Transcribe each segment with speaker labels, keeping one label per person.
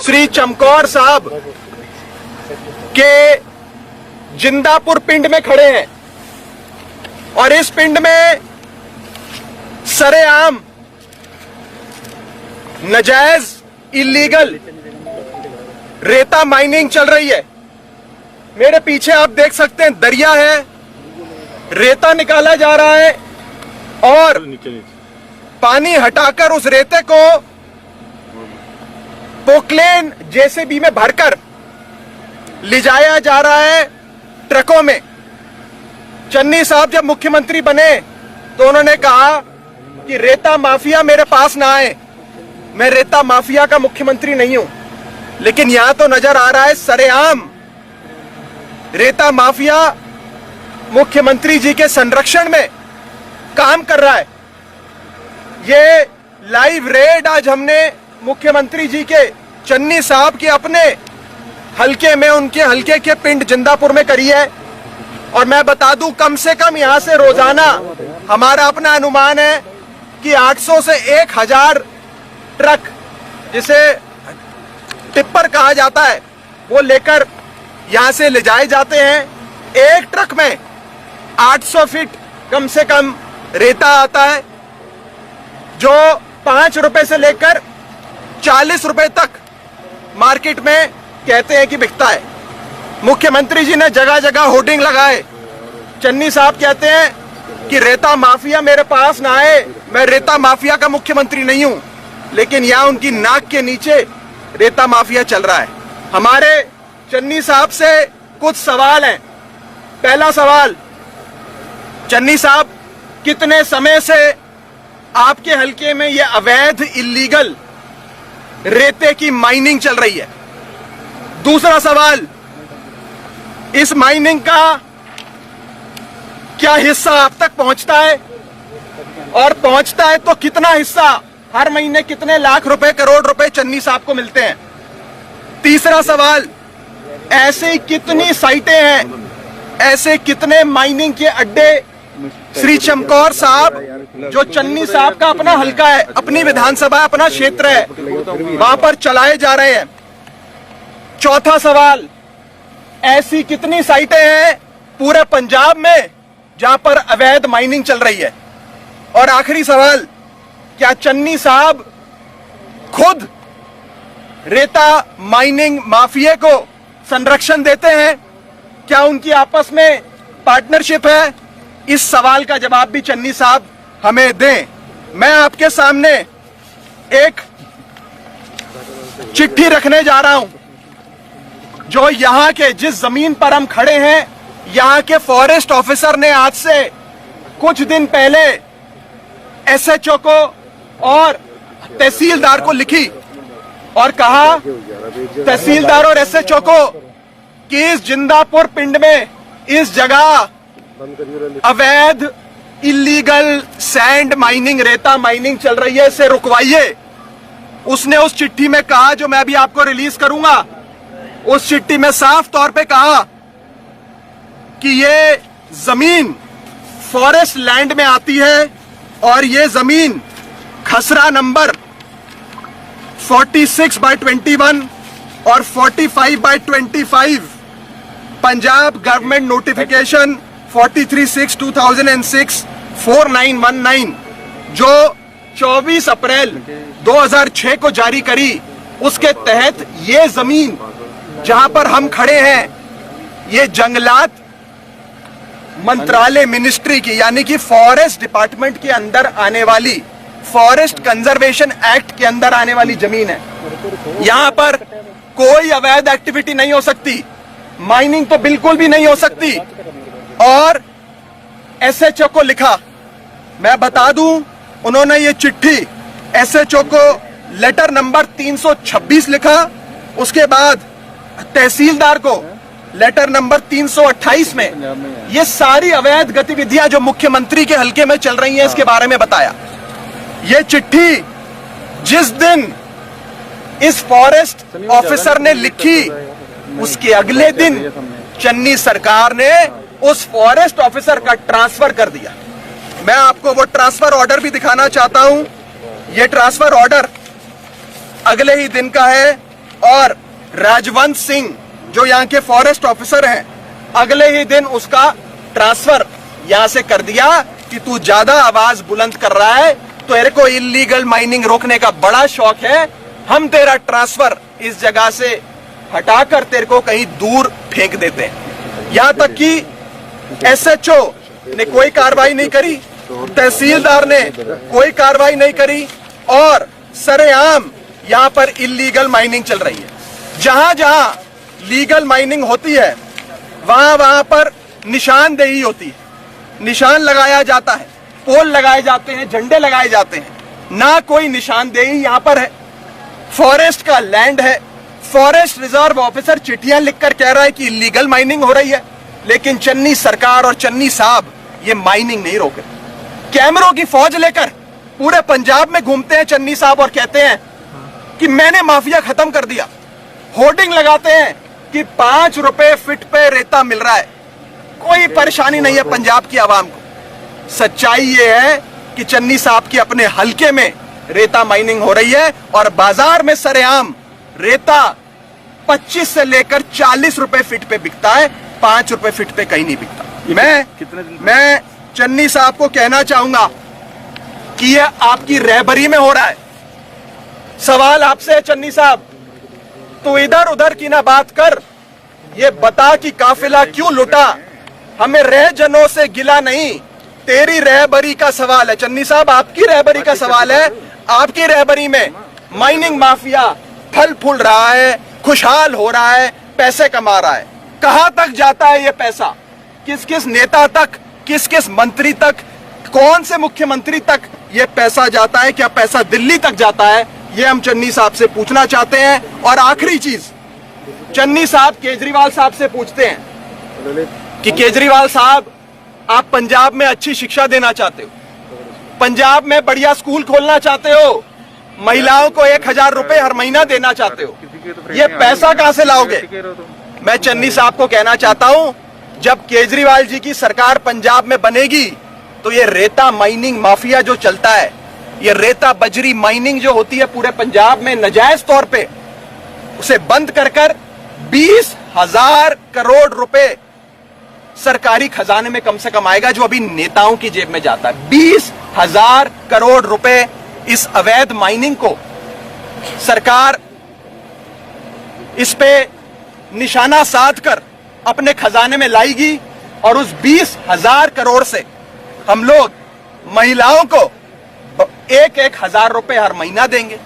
Speaker 1: श्री चमकौर साहब के जिंदापुर पिंड में खड़े हैं और इस पिंड में सरेआम नाजायज इलीगल रेता माइनिंग चल रही है। मेरे पीछे आप देख सकते हैं दरिया है, रेता निकाला जा रहा है और पानी हटाकर उस रेते को पोकलेन जेसीबी में भरकर ले जाया जा रहा है ट्रकों में। चन्नी साहब जब मुख्यमंत्री बने तो उन्होंने कहा कि रेता माफिया मेरे पास ना आए, मैं रेता माफिया का मुख्यमंत्री नहीं हूं। लेकिन यहां तो नजर आ रहा है सरेआम रेता माफिया मुख्यमंत्री जी के संरक्षण में काम कर रहा है। ये लाइव रेड आज हमने मुख्यमंत्री जी के चन्नी साहब के अपने हलके में, उनके हलके के पिंड जिंदापुर में करी है। और मैं बता दूं, कम से कम यहां से रोजाना हमारा अपना अनुमान है कि 800 से 1000 ट्रक, जिसे टिप्पर कहा जाता है, वो लेकर यहां से ले जाए जाते हैं। एक ट्रक में 800 फीट कम से कम रेता आता है, जो 5 रुपए से लेकर 40 रुपए तक मार्केट में कहते हैं कि बिकता है। मुख्यमंत्री जी ने जगह जगह होर्डिंग लगाए। चन्नी साहब कहते हैं कि रेता माफिया मेरे पास ना आए, मैं रेता माफिया का मुख्यमंत्री नहीं हूं। लेकिन यहां उनकी नाक के नीचे रेता माफिया चल रहा है। हमारे चन्नी साहब से कुछ सवाल हैं। पहला सवाल, चन्नी साहब, कितने समय से आपके हलके में यह अवैध इलीगल रेते की माइनिंग चल रही है? दूसरा सवाल, इस माइनिंग का क्या हिस्सा आप तक पहुंचता है, और पहुंचता है तो कितना हिस्सा, हर महीने कितने लाख रुपए, करोड़ रुपए चन्नी साहब को मिलते हैं? तीसरा सवाल, ऐसे कितनी साइटें हैं, ऐसे कितने माइनिंग के अड्डे श्री चमकौर साहब, जो चन्नी साहब का अपना हलका है, अपनी विधानसभा, अपना क्षेत्र है, वहां पर चलाए जा रहे हैं? चौथा सवाल, ऐसी कितनी साइटें हैं पूरे पंजाब में जहां पर अवैध माइनिंग चल रही है? और आखिरी सवाल, क्या चन्नी साहब खुद रेता माइनिंग माफिया को संरक्षण देते हैं? क्या उनकी आपस में पार्टनरशिप है? इस सवाल का जवाब भी चन्नी साहब हमें दें। मैं आपके सामने एक चिट्ठी रखने जा रहा हूं, जो यहां के, जिस जमीन पर हम खड़े हैं, यहां के फॉरेस्ट ऑफिसर ने आज से कुछ दिन पहले एसएचओ को और तहसीलदार को लिखी और कहा, तहसीलदार और एसएचओ को, कि इस जिंदापुर पिंड में इस जगह अवैध इलीगल सैंड माइनिंग, रेता माइनिंग चल रही है, इसे रुकवाइए। उसने उस चिट्ठी में कहा, जो मैं अभी आपको रिलीज करूंगा, उस चिट्ठी में साफ तौर पे कहा कि ये जमीन फॉरेस्ट लैंड में आती है और ये जमीन खसरा नंबर 46/21 और 45/25 पंजाब गवर्नमेंट नोटिफिकेशन 43/6/2006 4919, जो 24 अप्रैल 2006 को जारी करी, उसके तहत ये जमीन जहां पर हम खड़े हैं, ये जंगलात मंत्रालय, मिनिस्ट्री की, यानी कि फॉरेस्ट डिपार्टमेंट के अंदर आने वाली, फॉरेस्ट कंजर्वेशन एक्ट के अंदर आने वाली जमीन है। यहां पर कोई अवैध एक्टिविटी नहीं हो सकती, माइनिंग तो बिल्कुल भी नहीं हो सकती। और एसएचओ को लिखा, मैं बता दूं, उन्होंने ये चिट्ठी एसएचओ को लेटर नंबर 326 लिखा, उसके बाद तहसीलदार को लेटर नंबर 328 में ये सारी अवैध गतिविधियां जो मुख्यमंत्री के हलके में चल रही हैं, इसके बारे में बताया। ये चिट्ठी जिस दिन इस फॉरेस्ट ऑफिसर ने लिखी, उसके अगले दिन चन्नी सरकार ने उस फॉरेस्ट ऑफिसर का ट्रांसफर कर दिया। मैं आपको वो ट्रांसफर ऑर्डर भी दिखाना चाहता हूं। ये ट्रांसफर ऑर्डर अगले ही दिन का है और राजवंत सिंह जो यहाँ के फॉरेस्ट ऑफिसर हैं, अगले ही दिन उसका ट्रांसफर यहां से कर दिया कि तू ज्यादा आवाज बुलंद कर रहा है, तो तेरे को इलीगल माइनिंग रोकने का बड़ा शौक है, हम तेरा ट्रांसफर इस जगह से हटाकर तेरे को कहीं दूर फेंक देते हैं। यहां तक कि एसएचओ ने कोई कार्रवाई नहीं करी, तहसीलदार ने कोई कार्रवाई नहीं करी और सरेआम यहां पर इलीगल माइनिंग चल रही है। जहां जहां लीगल माइनिंग होती है वहां वहां पर निशानदेही होती है, निशान लगाया जाता है, पोल लगाए जाते हैं, झंडे लगाए जाते हैं, ना कोई निशानदेही यहां पर है। फॉरेस्ट का लैंड है, फॉरेस्ट रिजर्व ऑफिसर चिट्ठियां लिखकर कह रहा है कि इलीगल माइनिंग हो रही है, लेकिन चन्नी सरकार और चन्नी साहब ये माइनिंग नहीं रोके। कैमरों की फौज लेकर पूरे पंजाब में घूमते हैं चन्नी साहब और कहते हैं कि मैंने माफिया खत्म कर दिया। होर्डिंग लगाते हैं कि 5 रुपए फीट पे रेता मिल रहा है, कोई परेशानी नहीं है पंजाब की आवाम को। सच्चाई ये है कि चन्नी साहब के अपने हलके में रेता माइनिंग हो रही है और बाजार में सरेआम रेता 25 से लेकर 40 रुपए फीट पे बिकता है, 5 रुपए फीट पे कहीं नहीं बिकता। मैं चन्नी साहब को कहना चाहूंगा कि यह आपकी रहबरी में हो रहा है। सवाल आपसे है चन्नी साहब, तो इधर उधर की ना बात कर, ये बता कि काफिला क्यों लुटा, हमें रहजनों से गिला नहीं, तेरी रहबरी का सवाल है। चन्नी साहब आपकी रहबरी का सवाल है, आपकी रहबरी में माइनिंग माफिया फल फूल रहा है, खुशहाल हो रहा है, पैसे कमा रहा है। कहां तक जाता है ये पैसा, किस किस नेता तक, किस किस मंत्री तक, कौन से मुख्यमंत्री तक ये पैसा जाता है, क्या पैसा दिल्ली तक जाता है, ये हम चन्नी साहब से पूछना चाहते हैं। और आखिरी चीज, चन्नी साहब केजरीवाल साहब से पूछते हैं कि केजरीवाल साहब आप पंजाब में अच्छी शिक्षा देना चाहते हो, पंजाब में बढ़िया स्कूल खोलना चाहते हो, महिलाओं को 1000 रुपए हर महीना देना चाहते हो, ये पैसा कहां से लाओगे? मैं चन्नी साहब को कहना चाहता हूं, जब केजरीवाल जी की सरकार पंजाब में बनेगी तो ये रेता माइनिंग माफिया जो चलता है, ये रेता बजरी माइनिंग जो होती है पूरे पंजाब में नाजायज तौर पे, उसे बंद कर 20,000 करोड़ रुपए सरकारी खजाने में कम से कम आएगा, जो अभी नेताओं की जेब में जाता है। 20,000 करोड़ रुपए इस अवैध माइनिंग को सरकार इस पे निशाना साधकर अपने खजाने में लाएगी और उस 20,000 करोड़ से हम लोग महिलाओं को 1,000 रुपए हर महीना देंगे,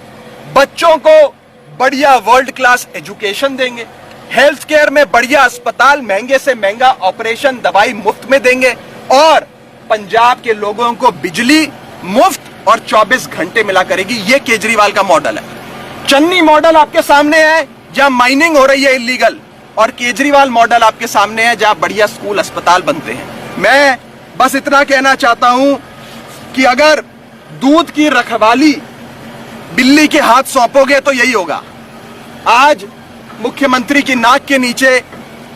Speaker 1: बच्चों को बढ़िया वर्ल्ड क्लास एजुकेशन देंगे, हेल्थ केयर में बढ़िया अस्पताल, महंगे से महंगा ऑपरेशन, दवाई मुफ्त में देंगे और पंजाब के लोगों को बिजली मुफ्त और 24 घंटे मिला करेगी। ये केजरीवाल का मॉडल है। चन्नी मॉडल आपके सामने है जहां माइनिंग हो रही है इलीगल, और केजरीवाल मॉडल आपके सामने है जहां बढ़िया स्कूल अस्पताल बनते हैं। मैं बस इतना कहना चाहता हूं कि अगर दूध की रखवाली बिल्ली के हाथ सौंपोगे तो यही होगा। आज मुख्यमंत्री की नाक के नीचे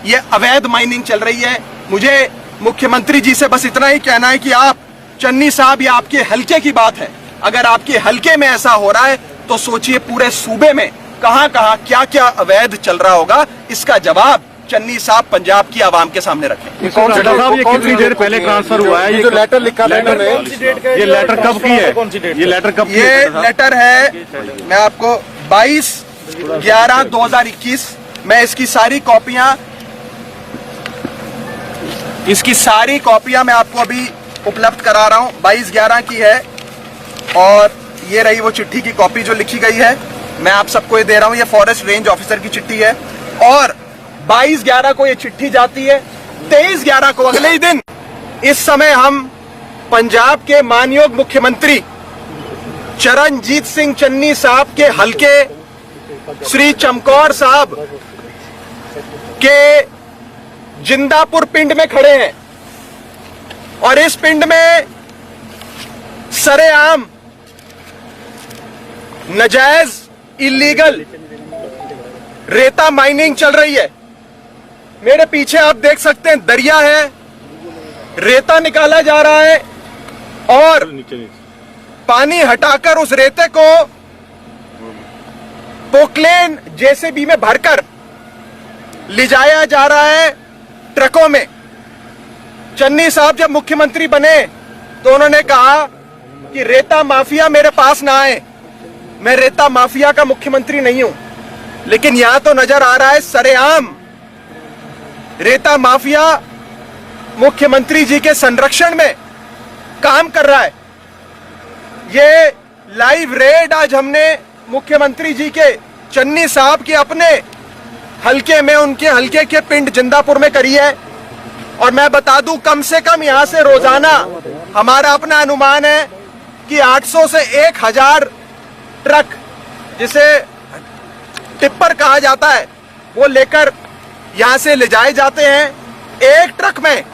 Speaker 1: ये अवैध माइनिंग चल रही है। मुझे मुख्यमंत्री जी से बस इतना ही कहना है कि आप, चन्नी साहब, ये आपके हलके की बात है, अगर आपके हलके में ऐसा हो रहा है तो सोचिए पूरे सूबे में कहां कहां क्या क्या अवैध चल रहा होगा। इसका जवाब चन्नी साहब पंजाब की आवाम के सामने रखें।
Speaker 2: ये कितनी देर पहले ट्रांसफर हुआ है? ये जो लेटर लिखा है, ये लेटर कब की है? ये लेटर कब की है?
Speaker 1: ये लेटर है, मैं आपको 22/11/2021, मैं इसकी सारी कॉपियां मैं आपको अभी उपलब्ध करा रहा हूं। 22/11 की है और ये रही वो चिट्ठी की कॉपी जो लिखी गई है, मैं आप सबको ये दे रहा हूं। ये फॉरेस्ट रेंज ऑफिसर की चिट्ठी है और 22/11 को ये चिट्ठी जाती है। 23/11 को, अगले ही दिन, इस समय हम पंजाब के मानयोग मुख्यमंत्री चरणजीत सिंह चन्नी साहब के हलके श्री चमकौर साहब के जिंदापुर पिंड में खड़े हैं और इस पिंड में सरेआम नाजायज इलीगल रेता माइनिंग चल रही है। मेरे पीछे आप देख सकते हैं दरिया है, रेता निकाला जा रहा है और पानी हटाकर उस रेते को पोकलेन जेसीबी में भरकर ले जाया जा रहा है ट्रकों में। चन्नी साहब जब मुख्यमंत्री बने तो उन्होंने कहा कि रेता माफिया मेरे पास ना आए, मैं रेता माफिया का मुख्यमंत्री नहीं हूं। लेकिन यहां तो नजर आ रहा है सरेआम रेता माफिया मुख्यमंत्री जी के संरक्षण में काम कर रहा है। ये लाइव रेड आज हमने मुख्यमंत्री जी के चन्नी साहब के अपने हलके में, उनके हलके के पिंड जिंदापुर में करी है। और मैं बता दूं, कम से कम यहां से रोजाना हमारा अपना अनुमान है कि 800 से 1000 ट्रक, जिसे टिप्पर कहा जाता है, वो लेकर यहां से ले जाए जाते हैं। एक ट्रक में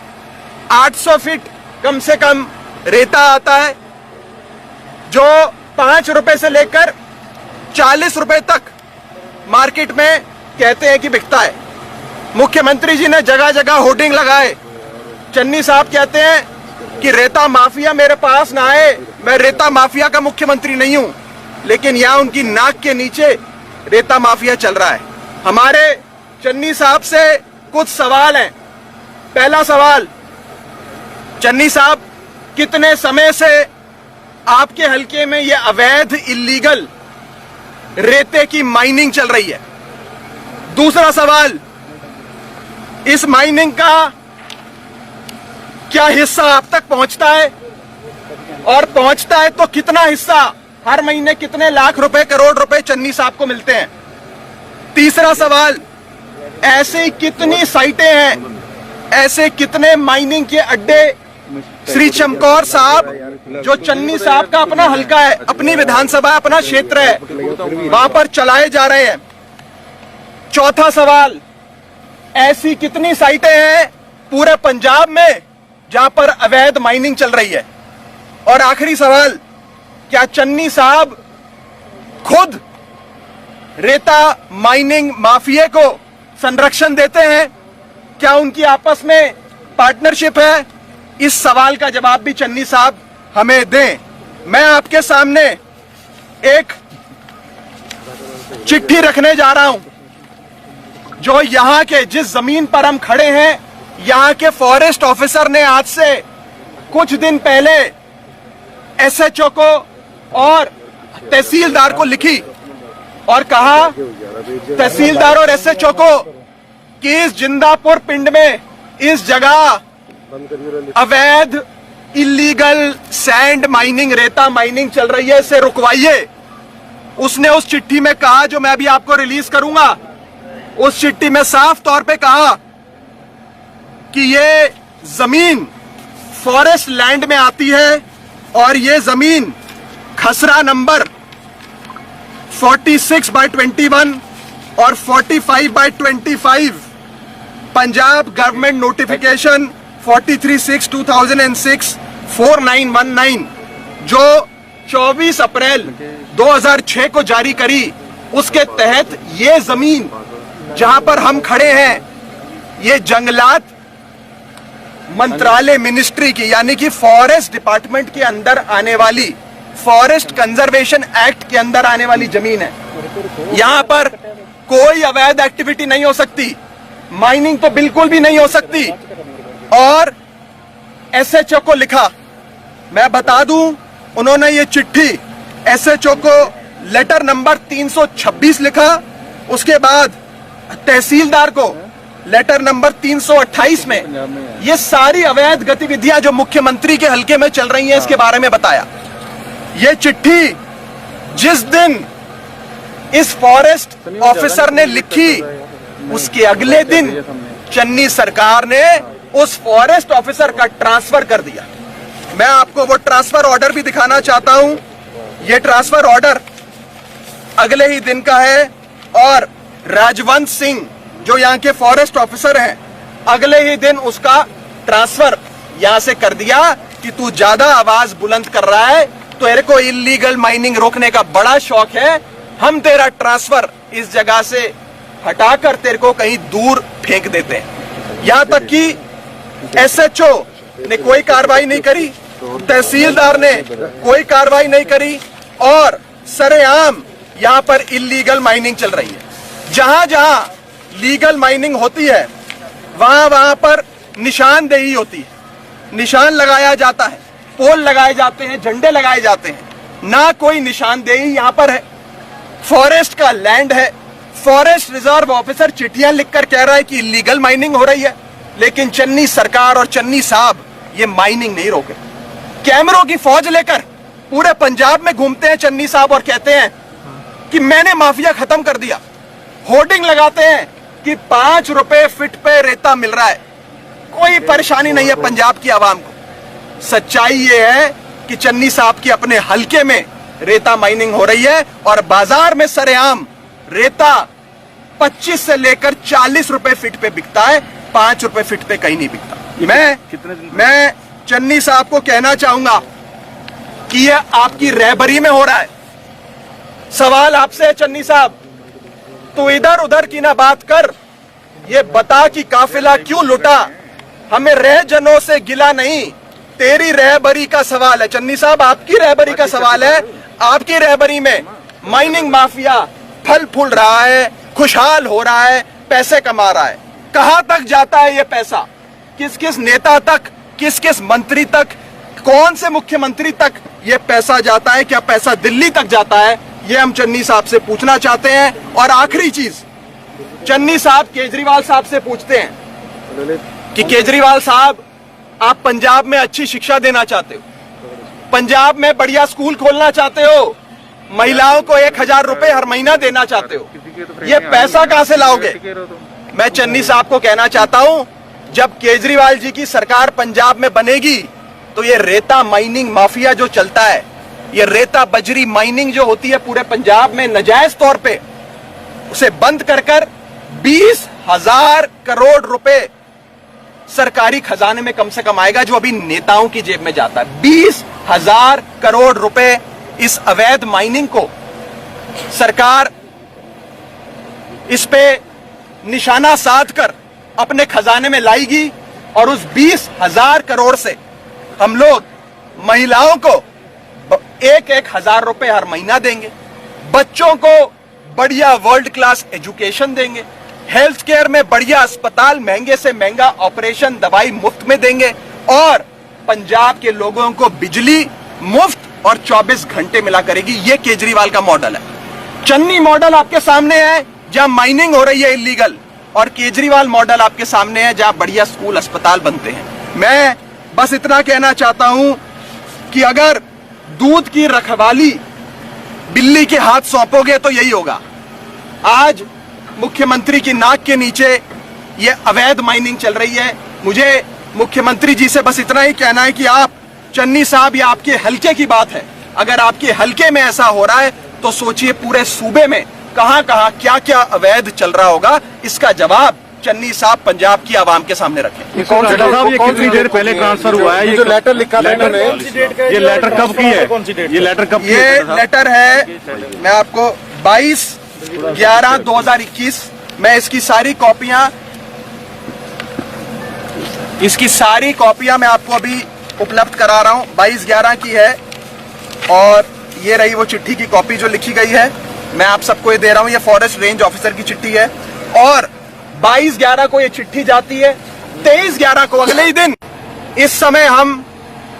Speaker 1: 800 फीट कम से कम रेता आता है, जो 5 रुपए से लेकर 40 रुपए तक मार्केट में कहते हैं कि बिकता है। मुख्यमंत्री जी ने जगह जगह होर्डिंग लगाए। चन्नी साहब कहते हैं कि रेता माफिया मेरे पास ना आए, मैं रेता माफिया का मुख्यमंत्री नहीं हूं। लेकिन यहां उनकी नाक के नीचे रेता माफिया चल रहा है। हमारे चन्नी साहब से कुछ सवाल हैं। पहला सवाल, चन्नी साहब, कितने समय से आपके हलके में यह अवैध इल्लीगल रेते की माइनिंग चल रही है? दूसरा सवाल, इस माइनिंग का क्या हिस्सा आप तक पहुंचता है, और पहुंचता है तो कितना हिस्सा, हर महीने कितने लाख रुपए, करोड़ रुपए चन्नी साहब को मिलते हैं? तीसरा सवाल, ऐसे कितनी साइटें हैं, ऐसे कितने माइनिंग के अड्डे श्री चमकौर साहब, जो चन्नी साहब का अपना हलका है, अपनी विधानसभा, अपना क्षेत्र है, वहां पर चलाए जा रहे हैं? चौथा सवाल, ऐसी कितनी साइटें हैं पूरे पंजाब में जहां पर अवैध माइनिंग चल रही है? और आखिरी सवाल, क्या चन्नी साहब खुद रेता माइनिंग माफिया को संरक्षण देते हैं? क्या उनकी आपस में पार्टनरशिप है? इस सवाल का जवाब भी चन्नी साहब हमें दें। मैं आपके सामने एक चिट्ठी रखने जा रहा हूं, जो यहां के, जिस जमीन पर हम खड़े हैं, यहां के फॉरेस्ट ऑफिसर ने आज से कुछ दिन पहले एसएचओ को और तहसीलदार को लिखी और कहा, तहसीलदार और एसएचओ को, कि इस जिंदापुर पिंड में इस जगह अवैध इल्लीगल सैंड माइनिंग, रेता माइनिंग चल रही है, इसे रुकवाइए। उसने उस चिट्ठी में कहा, जो मैं अभी आपको रिलीज करूंगा, उस चिट्ठी में साफ तौर पे कहा कि ये जमीन फॉरेस्ट लैंड में आती है और ये जमीन खसरा नंबर 46/21 और 45/25 पंजाब गवर्नमेंट नोटिफिकेशन 43/6/2006 4919, जो 24 अप्रैल 2006 को जारी करी, उसके तहत ये जमीन जहां पर हम खड़े हैं, ये जंगलात मंत्रालय, मिनिस्ट्री की, यानी कि फॉरेस्ट डिपार्टमेंट के अंदर आने वाली, फॉरेस्ट कंजर्वेशन एक्ट के अंदर आने वाली जमीन है। यहां पर कोई अवैध एक्टिविटी नहीं हो सकती, माइनिंग तो बिल्कुल भी नहीं हो सकती। और एसएचओ को लिखा, मैं बता दूं, उन्होंने ये चिट्ठी एसएचओ को लेटर नंबर 326 लिखा, उसके बाद तहसीलदार को लेटर नंबर 328 में ये सारी अवैध गतिविधियां जो मुख्यमंत्री के हलके में चल रही हैं, इसके बारे में बताया। ये चिट्ठी जिस दिन इस फॉरेस्ट ऑफिसर ने लिखी, उसके अगले दिन चन्नी सरकार ने उस फॉरेस्ट ऑफिसर का ट्रांसफर कर दिया। मैं आपको वो ट्रांसफर ऑर्डर भी दिखाना चाहता हूं। ये ट्रांसफर ऑर्डर अगले ही दिन का है, और राजवंत सिंह जो यहाँ के फॉरेस्ट ऑफिसर हैं, अगले ही दिन उसका ट्रांसफर यहां से कर दिया कि तू ज्यादा आवाज बुलंद कर रहा है, तो तेरे को इल्लीगल माइनिंग रोकने का बड़ा शौक है, हम तेरा ट्रांसफर इस जगह से हटाकर तेरे को कहीं दूर फेंक देते हैं। यहां तक कि एसएचओ ने कोई कार्रवाई नहीं करी, तहसीलदार ने कोई कार्रवाई नहीं करी, और सरेआम यहां पर इल्लीगल माइनिंग चल रही है। जहां जहां लीगल माइनिंग होती है वहां वहां पर निशानदेही होती है, निशान लगाया जाता है, पोल लगाए जाते हैं, झंडे लगाए जाते हैं। ना कोई निशानदेही यहां पर है। फॉरेस्ट का लैंड है, फॉरेस्ट रिजर्व ऑफिसर चिट्ठियां लिखकर कह रहा है कि इलीगल माइनिंग हो रही है, लेकिन चन्नी सरकार और चन्नी साहब ये माइनिंग नहीं रोके। कैमरों की फौज लेकर पूरे पंजाब में घूमते हैं चन्नी साहब और कहते हैं कि मैंने माफिया खत्म कर दिया। होर्डिंग लगाते हैं कि 5 रुपए फीट पे रेता मिल रहा है। कोई परेशानी नहीं है पंजाब की आवाम को। सच्चाई ये है कि चन्नी साहब के अपने हलके में रेता माइनिंग हो रही है और बाजार में सरेआम रेता 25 से लेकर 40 रुपए फीट पे बिकता है, 5 रुपए फीट पे कहीं नहीं बिकता। मैं चन्नी साहब को कहना चाहूंगा कि ये आपकी रहबरी में हो रहा है। सवाल आपसे है चन्नी साहब, तू इधर उधर की ना बात कर, ये बता कि काफिला क्यों लुटा। हमें रहजनों से गिला नहीं, तेरी रहबरी का सवाल है। चन्नी साहब, आपकी रहबरी का सवाल है। आपकी रहबरी में माइनिंग माफिया फल फूल रहा है, खुशहाल हो रहा है, पैसे कमा रहा है। कहां तक जाता है ये पैसा? किस किस नेता तक, किस किस मंत्री तक, कौन से मुख्यमंत्री तक ये पैसा जाता है? क्या पैसा दिल्ली तक जाता है? ये हम चन्नी साहब से पूछना चाहते हैं। और आखिरी चीज, चन्नी साहब केजरीवाल साहब से पूछते हैं कि केजरीवाल साहब, आप पंजाब में अच्छी शिक्षा देना चाहते हो, पंजाब में बढ़िया स्कूल खोलना चाहते हो, महिलाओं को 1000 रुपए हर महीना देना चाहते हो, ये पैसा कहां से लाओगे? मैं चन्नी साहब को कहना चाहता हूं, जब केजरीवाल जी की सरकार पंजाब में बनेगी तो ये रेता माइनिंग माफिया जो चलता है, ये रेता बजरी माइनिंग जो होती है पूरे पंजाब में नाजायज तौर पे, उसे बंद कर 20,000 करोड़ रुपए सरकारी खजाने में कम से कम आएगा, जो अभी नेताओं की जेब में जाता है। 20,000 करोड़ रुपए इस अवैध माइनिंग को सरकार इस पे निशाना साध कर अपने खजाने में लाएगी और उस 20,000 करोड़ से हम लोग महिलाओं को 1,000 रुपए हर महीना देंगे, बच्चों को बढ़िया वर्ल्ड क्लास एजुकेशन देंगे, हेल्थ केयर में बढ़िया अस्पताल, महंगे से महंगा ऑपरेशन, दवाई मुफ्त में देंगे और पंजाब के लोगों को बिजली मुफ्त और 24 घंटे मिला करेगी। ये केजरीवाल का मॉडल है। चन्नी मॉडल आपके सामने है जहां माइनिंग हो रही है इलीगल, और केजरीवाल मॉडल आपके सामने है जहां बढ़िया स्कूल अस्पताल बनते हैं। मैं बस इतना कहना चाहता हूं कि अगर दूध की रखवाली बिल्ली के हाथ सौंपोगे तो यही होगा। आज मुख्यमंत्री की नाक के नीचे ये अवैध माइनिंग चल रही है। मुझे मुख्यमंत्री जी से बस इतना ही कहना है कि आप, चन्नी साहब, ये आपके हलके की बात है। अगर आपके हलके में ऐसा हो रहा है तो सोचिए पूरे सूबे में कहां कहां क्या क्या अवैध चल रहा होगा। इसका जवाब चन्नी साहब पंजाब की आवाम के सामने रखें।
Speaker 2: ये कितनी देर पहले ट्रांसफर हुआ है? ये जो लेटर लिखा था इन्होंने, ये लेटर कब की है? ये लेटर कब?
Speaker 1: ये लेटर है, मैं आपको 22/11/2021, मैं इसकी सारी कॉपियां मैं आपको अभी उपलब्ध करा रहा हूं। 22/11 की है और ये रही वो चिट्ठी की कॉपी जो लिखी गई है, मैं आप सबको ये दे रहा हूं। ये फॉरेस्ट रेंज ऑफिसर की चिट्ठी है और 22/11 को ये चिट्ठी जाती है। 23/11 को, अगले ही दिन, इस समय हम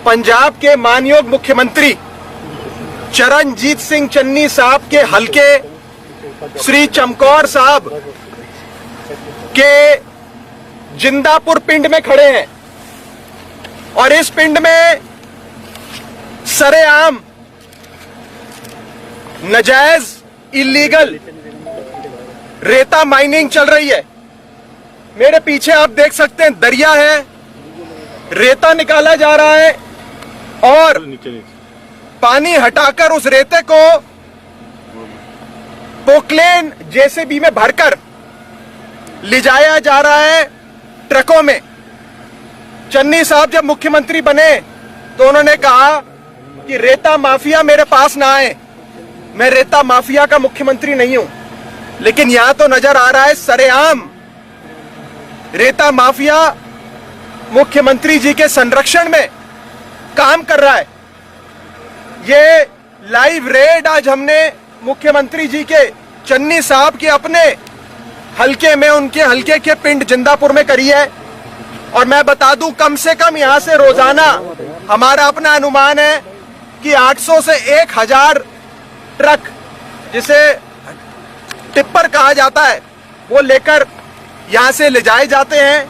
Speaker 1: पंजाब के मानयोग मुख्यमंत्री चरणजीत सिंह चन्नी साहब के हलके श्री चमकौर साहब के जिंदापुर पिंड में खड़े हैं और इस पिंड में सरेआम नाजायज इलीगल रेता माइनिंग चल रही है। मेरे पीछे आप देख सकते हैं दरिया है, रेता निकाला जा रहा है और पानी हटाकर उस रेते को पोकलेन जेसीबी में भरकर ले जाया जा रहा है ट्रकों में। चन्नी साहब जब मुख्यमंत्री बने तो उन्होंने कहा कि रेता माफिया मेरे पास ना आए, मैं रेता माफिया का मुख्यमंत्री नहीं हूं। लेकिन यहां तो नजर आ रहा है सरेआम रेता माफिया मुख्यमंत्री जी के संरक्षण में काम कर रहा है। ये लाइव रेड आज हमने मुख्यमंत्री जी के चन्नी साहब के अपने हलके में, उनके हलके के पिंड जिंदापुर में करी है। और मैं बता दूं, कम से कम यहां से रोजाना हमारा अपना अनुमान है कि 800 से 1000 ट्रक, जिसे टिप्पर कहा जाता है, वो लेकर यहां से ले जाए जाते हैं।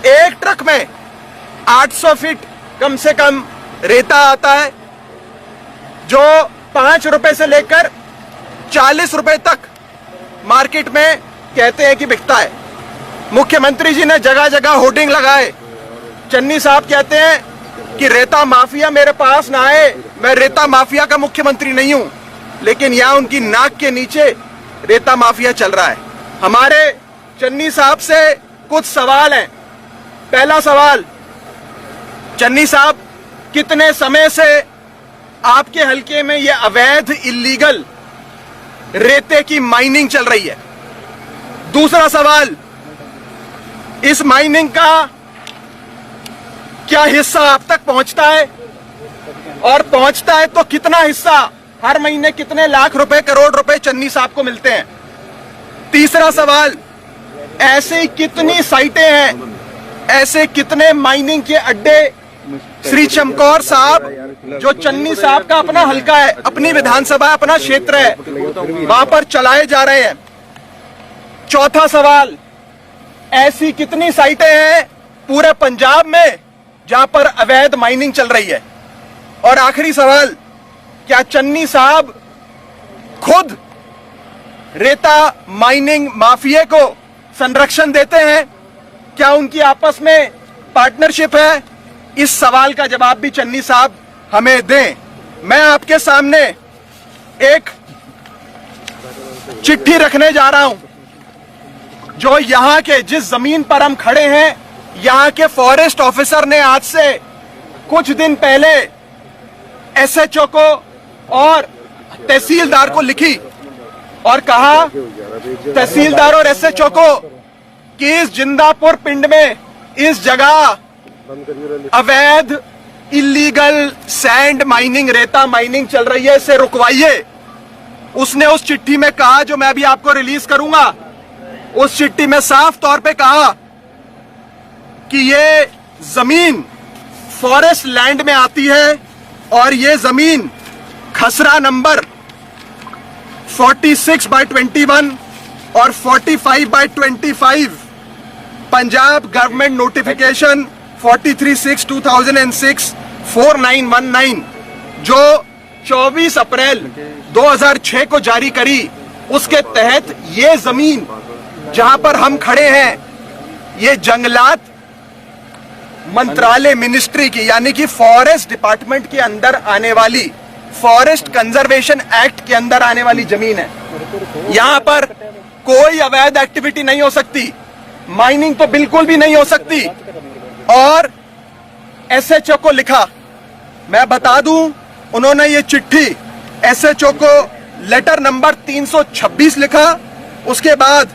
Speaker 1: एक ट्रक में 800 फीट कम से कम रेता आता है, जो 5 रुपए से लेकर 40 रुपए तक मार्केट में कहते हैं कि बिकता है। मुख्यमंत्री जी ने जगह जगह होर्डिंग लगाए। चन्नी साहब कहते हैं कि रेता माफिया मेरे पास ना आए, मैं रेता माफिया का मुख्यमंत्री नहीं हूं, लेकिन यहां उनकी नाक के नीचे रेता माफिया चल रहा है। हमारे चन्नी साहब से कुछ सवाल हैं। पहला सवाल, चन्नी साहब, कितने समय से आपके हलके में यह अवैध इल्लीगल रेते की माइनिंग चल रही है? दूसरा सवाल, इस माइनिंग का क्या हिस्सा आप तक पहुंचता है, और पहुंचता है तो कितना हिस्सा, हर महीने कितने लाख रुपए, करोड़ रुपए चन्नी साहब को मिलते हैं? तीसरा सवाल, ऐसे कितनी साइटें हैं, ऐसे कितने माइनिंग के अड्डे श्री चमकौर साहब, जो चन्नी साहब का अपना हलका है, अपनी विधानसभा, अपना क्षेत्र है, वहां पर चलाए जा रहे हैं? चौथा सवाल, ऐसी कितनी साइटें हैं पूरे पंजाब में जहां पर अवैध माइनिंग चल रही है? और आखिरी सवाल, क्या चन्नी साहब खुद रेता माइनिंग माफिया को संरक्षण देते हैं? क्या उनकी आपस में पार्टनरशिप है? इस सवाल का जवाब भी चन्नी साहब हमें दें। मैं आपके सामने एक चिट्ठी रखने जा रहा हूं, जो यहां के, जिस जमीन पर हम खड़े हैं, यहां के फॉरेस्ट ऑफिसर ने आज से कुछ दिन पहले एसएचओ को और तहसीलदार को लिखी और कहा, तहसीलदार और एसएचओ को, कि इस जिंदापुर पिंड में इस जगह अवैध इल्लीगल सैंड माइनिंग, रेता माइनिंग चल रही है, इसे रुकवाइए। उसने उस चिट्ठी में कहा, जो मैं अभी आपको रिलीज करूंगा, उस चिट्ठी में साफ तौर पे कहा कि ये जमीन फॉरेस्ट लैंड में आती है और ये जमीन खसरा नंबर 46/21 और 45/25 पंजाब गवर्नमेंट नोटिफिकेशन 43/6/2006 4919, जो 24 अप्रैल 2006 को जारी करी, उसके तहत ये जमीन जहां पर हम खड़े हैं, ये जंगलात मंत्रालय, मिनिस्ट्री की, यानी कि फॉरेस्ट डिपार्टमेंट के अंदर आने वाली, फॉरेस्ट कंजर्वेशन एक्ट के अंदर आने वाली जमीन है। यहां पर कोई अवैध एक्टिविटी नहीं हो सकती, माइनिंग तो बिल्कुल भी नहीं हो सकती। और एसएचओ को लिखा, मैं बता दूं, उन्होंने ये चिट्ठी एसएचओ को लेटर नंबर 326 लिखा, उसके बाद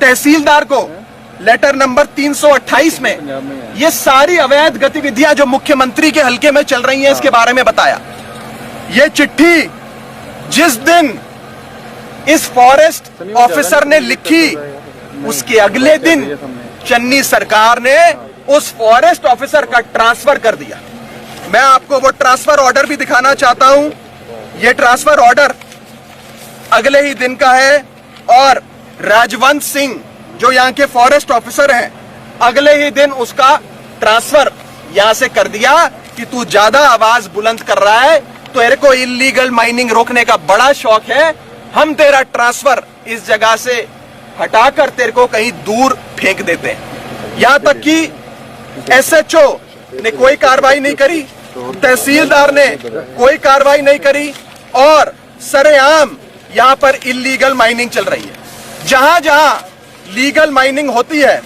Speaker 1: तहसीलदार को लेटर नंबर 328 में ये सारी अवैध गतिविधियां जो मुख्यमंत्री के हलके में चल रही हैं, इसके बारे में बताया। ये चिट्ठी जिस दिन इस फॉरेस्ट ऑफिसर ने लिखी, उसके अगले दिन चन्नी सरकार ने उस फॉरेस्ट ऑफिसर का ट्रांसफर कर दिया। मैं आपको वो ट्रांसफर ऑर्डर भी दिखाना चाहता हूं। ये ट्रांसफर ऑर्डर अगले ही दिन का है, और राजवंत सिंह, जो यहाँ के फॉरेस्ट ऑफिसर हैं, अगले ही दिन उसका ट्रांसफर यहां से कर दिया कि तू ज्यादा आवाज बुलंद कर रहा है, तेरे को इल्लीगल माइनिंग रोकने का बड़ा शौक है, हम तेरा ट्रांसफर इस जगह से हटाकर तेरे को कहीं दूर फेंक देते हैं। यहां तक कि एसएचओ ने कोई कार्रवाई नहीं करी, तहसीलदार ने कोई कार्रवाई नहीं करी, और सरेआम यहां पर इल्लीगल माइनिंग चल रही है। जहां जहां लीगल माइनिंग होती है,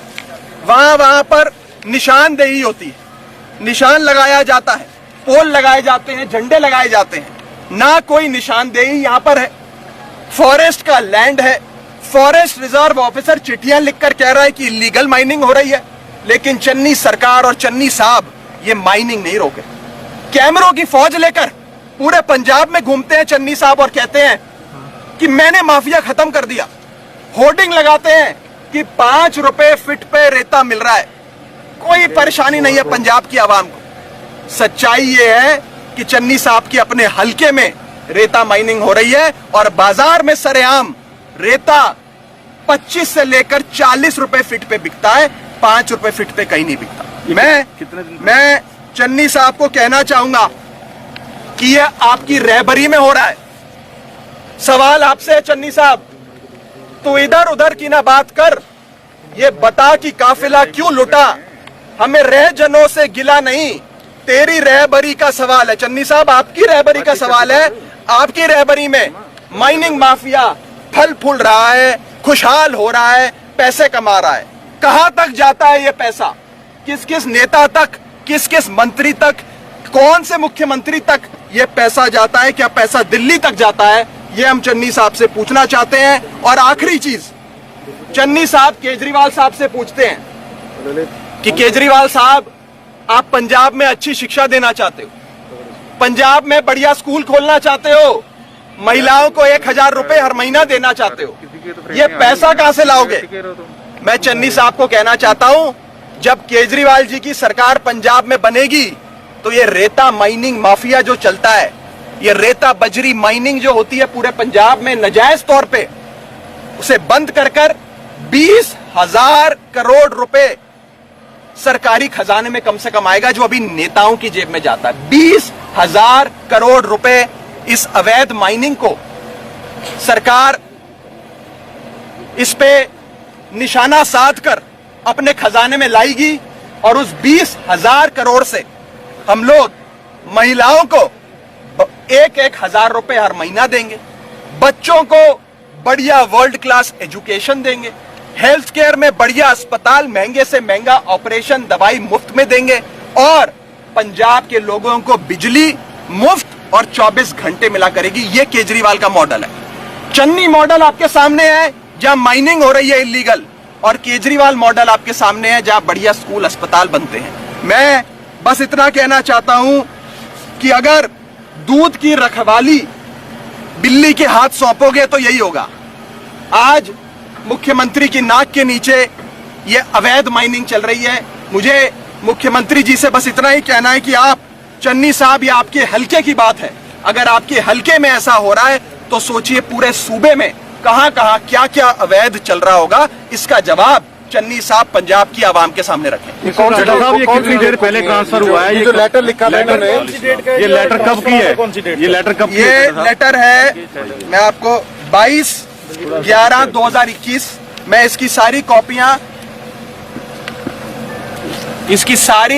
Speaker 1: वहां वहां पर निशानदेही होती है, निशान लगाया जाता है, पोल लगाए जाते हैं, झंडे लगाए जाते हैं। ना कोई निशानदेही यहां पर है। फॉरेस्ट का लैंड है, फॉरेस्ट रिजर्व ऑफिसर चिट्ठियां लिखकर कह रहा है कि इलीगल माइनिंग हो रही है, लेकिन चन्नी सरकार और चन्नी साहब ये माइनिंग नहीं रोके। कैमरों की फौज लेकर पूरे पंजाब में घूमते हैं चन्नी साहब और कहते हैं कि मैंने माफिया खत्म कर दिया। होर्डिंग लगाते हैं कि 5 रुपए फीट पे रेता मिल रहा है। कोई परेशानी नहीं है पंजाब की आवाम को। सच्चाई ये है कि चन्नी साहब के अपने हलके में रेता माइनिंग हो रही है और बाजार में सरेआम रेता 25 से लेकर 40 रुपए फीट पे बिकता है, 5 रुपए फीट पे कहीं नहीं बिकता। मैं चन्नी साहब को कहना चाहूंगा कि यह आपकी रहबरी में हो रहा है। सवाल आपसे है चन्नी साहब, तू इधर उधर की ना बात कर, ये बता कि काफिला क्यों लुटा, हमें रहजनों से गिला नहीं, तेरी रहबरी का सवाल है। चन्नी साहब, आपकी रहबरी का सवाल है। आपकी रहबरी में माइनिंग माफिया फल फूल रहा है, खुशहाल हो रहा है, पैसे कमा रहा है। कहां तक जाता है ये पैसा? किस किस नेता तक, किस किस मंत्री तक, कौन से मुख्यमंत्री तक ये पैसा जाता है? क्या पैसा दिल्ली तक जाता है? ये हम चन्नी साहब से पूछना चाहते हैं। और आखिरी चीज, चन्नी साहब केजरीवाल साहब से पूछते हैं कि केजरीवाल साहब, आप पंजाब में अच्छी शिक्षा देना चाहते हो, पंजाब में बढ़िया स्कूल खोलना चाहते हो, महिलाओं को 1000 रुपए हर महीना देना चाहते हो, ये पैसा कहां से लाओगे? मैं चन्नी साहब को कहना चाहता हूं, जब केजरीवाल जी की सरकार पंजाब में बनेगी तो ये रेता माइनिंग माफिया जो चलता है, ये रेता बजरी माइनिंग जो होती है पूरे पंजाब में नजायज तौर पे, उसे बंद कर 20,000 करोड़ रुपए सरकारी खजाने में कम से कम आएगा, जो अभी नेताओं की जेब में जाता है। 20,000 करोड़ रुपए इस अवैध माइनिंग को सरकार इस पे निशाना साध कर अपने खजाने में लाएगी और उस 20,000 करोड़ से हम लोग महिलाओं को 1,000 रुपए हर महीना देंगे, बच्चों को बढ़िया वर्ल्ड क्लास एजुकेशन देंगे, हेल्थ केयर में बढ़िया अस्पताल, महंगे से महंगा ऑपरेशन, दवाई मुफ्त में देंगे और पंजाब के लोगों को बिजली मुफ्त और 24 घंटे मिला करेगी। ये केजरीवाल का मॉडल है। चन्नी मॉडल आपके सामने है जहां माइनिंग हो रही है इलीगल, और केजरीवाल मॉडल आपके सामने है जहां बढ़िया स्कूल अस्पताल बनते हैं। मैं बस इतना कहना चाहता हूं कि अगर दूध की रखवाली बिल्ली के हाथ सौंपोगे तो यही होगा। आज मुख्यमंत्री की नाक के नीचे ये अवैध माइनिंग चल रही है। मुझे मुख्यमंत्री जी से बस इतना ही कहना है कि आप, चन्नी साहब, ये आपके हलके की बात है। अगर आपके हलके में ऐसा हो रहा है तो सोचिए पूरे सूबे में कहां कहां क्या क्या अवैध चल रहा होगा। इसका जवाब चन्नी साहब पंजाब की आवाम के सामने रखें।
Speaker 2: ये कितनी देर पपहले ट्रांसफर हुआ है? ये जो लेटर लिखा था इन्होंने, ये लेटर कब की है? ये लेटर कब?
Speaker 1: ये लेटर है, मैं आपको 22/11/2021 मैं इसकी सारी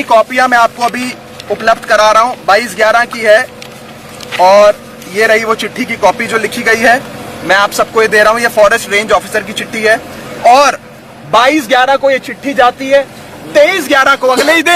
Speaker 1: कॉपियां मैं आपको अभी उपलब्ध करा रहा हूं। 22/11 की है और ये रही वो चिट्ठी की कॉपी जो लिखी गई है, मैं आप सबको ये दे रहा हूं। ये फॉरेस्ट रेंज ऑफिसर की चिट्ठी है और 22/11 को ये चिट्ठी जाती है। 23/11 को अगले ही दिन